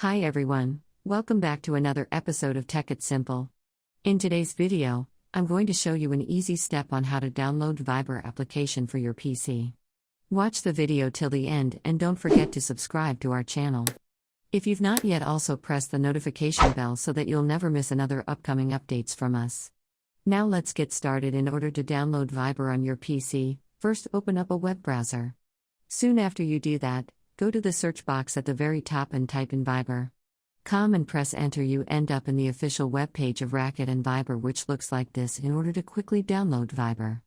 Hi everyone, welcome back to another episode of Tech It Simple. In today's video, I'm going to show you an easy step on how to download Viber application for your PC. Watch the video till the end and don't forget to subscribe to our channel. If you've not yet, also press the notification bell so that you'll never miss another upcoming updates from us. Now let's get started. In order to download Viber on your PC, first open up a web browser. Soon after you do that, go to the search box at the very top and type in Viber.com and press enter. You end up in the official web page of Racket and Viber, which looks like this. In order to quickly download Viber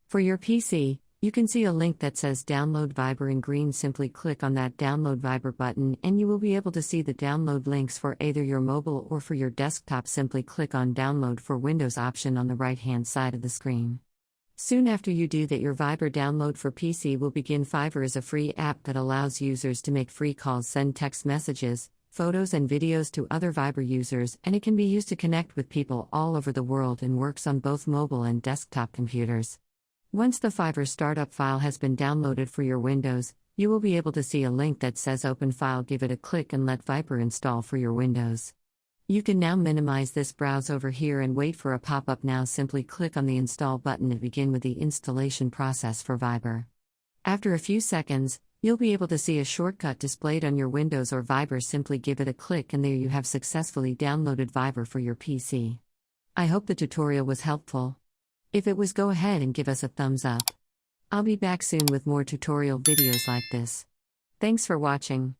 for your PC, you can see a link that says Download Viber in green. Simply click on that Download Viber button and you will be able to see the download links for either your mobile or for your desktop. Simply click on Download for Windows option on the right-hand side of the screen. Soon after you do that, your Viber download for PC will begin. Viber is a free app that allows users to make free calls, send text messages, photos and videos to other Viber users, and it can be used to connect with people all over the world and works on both mobile and desktop computers. Once the Viber startup file has been downloaded for your Windows, you will be able to see a link that says Open File. Give it a click and let Viber install for your Windows. You can now minimize this, browse over here and wait for a pop-up. Now simply click on the install button to begin with the installation process for Viber. After a few seconds, you'll be able to see a shortcut displayed on your Windows or Viber. Simply give it a click and there you have successfully downloaded Viber for your PC. I hope the tutorial was helpful. If it was, go ahead and give us a thumbs up. I'll be back soon with more tutorial videos like this. Thanks for watching.